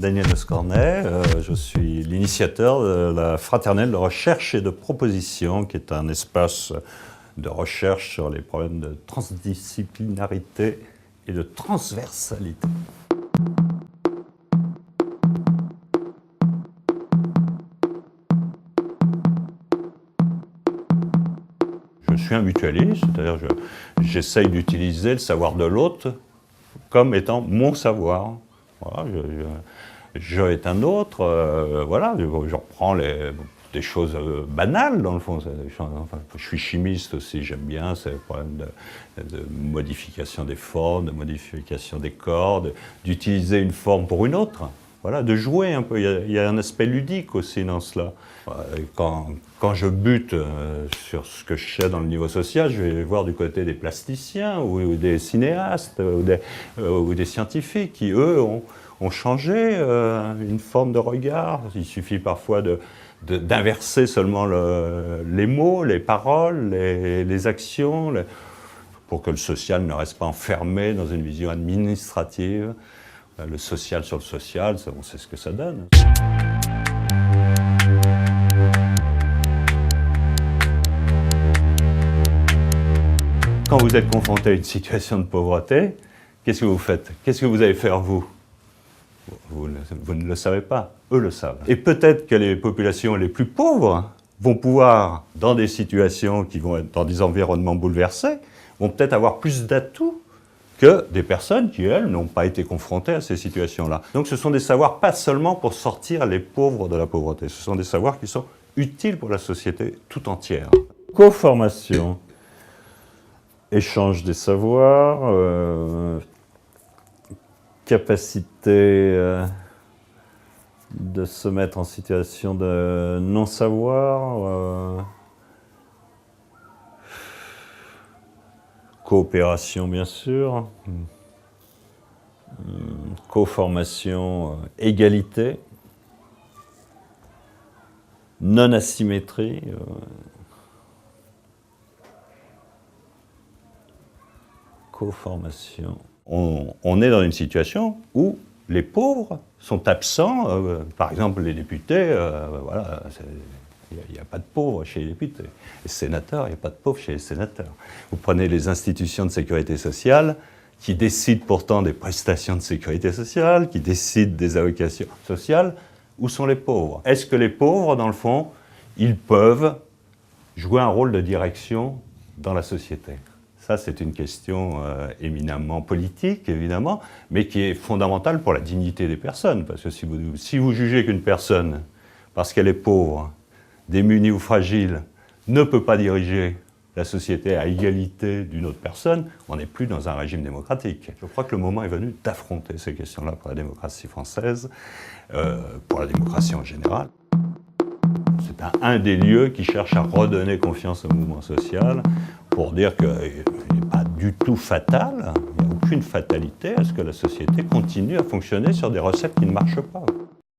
Daniel Escornet, je suis l'initiateur de la Fraternelle de recherche et de proposition, qui est un espace de recherche sur les problèmes de transdisciplinarité et de transversalité. Je suis un mutualiste, c'est-à-dire j'essaye d'utiliser le savoir de l'autre comme étant mon savoir. Voilà, je est un autre, voilà, je reprends des choses banales dans le fond. Enfin, je suis chimiste aussi, j'aime bien ces problèmes de modification des formes, de modification des corps, d'utiliser une forme pour une autre. Voilà, de jouer un peu, il y a un aspect ludique aussi dans cela. Quand je bute sur ce que je sais dans le niveau social, je vais voir du côté des plasticiens ou des cinéastes ou des scientifiques qui, eux, ont changé une forme de regard. Il suffit parfois d'inverser seulement les mots, les paroles, les actions, pour que le social ne reste pas enfermé dans une vision administrative. Le social sur le social, on sait ce que ça donne. Quand vous êtes confronté à une situation de pauvreté, qu'est-ce que vous faites? Qu'est-ce que vous allez faire, vous ne le savez pas, eux le savent. Et peut-être que les populations les plus pauvres vont pouvoir, dans des situations qui vont être dans des environnements bouleversés, vont peut-être avoir plus d'atouts que des personnes qui, elles, n'ont pas été confrontées à ces situations-là. Donc ce sont des savoirs pas seulement pour sortir les pauvres de la pauvreté, ce sont des savoirs qui sont utiles pour la société tout entière. Co-formation, échange des savoirs, capacité de se mettre en situation de non-savoir, coopération bien sûr, co-formation, égalité, non-asymétrie, co-formation. On est dans une situation où les pauvres sont absents, par exemple les députés, voilà, il n'y a pas de pauvres chez les députés. Les sénateurs, il n'y a pas de pauvres chez les sénateurs. Vous prenez les institutions de sécurité sociale, qui décident pourtant des prestations de sécurité sociale, qui décident des allocations sociales. Où sont les pauvres? Est-ce que les pauvres, dans le fond, ils peuvent jouer un rôle de direction dans la société? Ça, c'est une question éminemment politique, évidemment, mais qui est fondamentale pour la dignité des personnes. Parce que si vous jugez qu'une personne, parce qu'elle est pauvre, démunie ou fragile, ne peut pas diriger la société à égalité d'une autre personne, on n'est plus dans un régime démocratique. Je crois que le moment est venu d'affronter ces questions-là pour la démocratie française, pour la démocratie en général. C'est un des lieux qui cherche à redonner confiance au mouvement social pour dire qu'il n'est pas du tout fatal, il n'y a aucune fatalité à ce que la société continue à fonctionner sur des recettes qui ne marchent pas.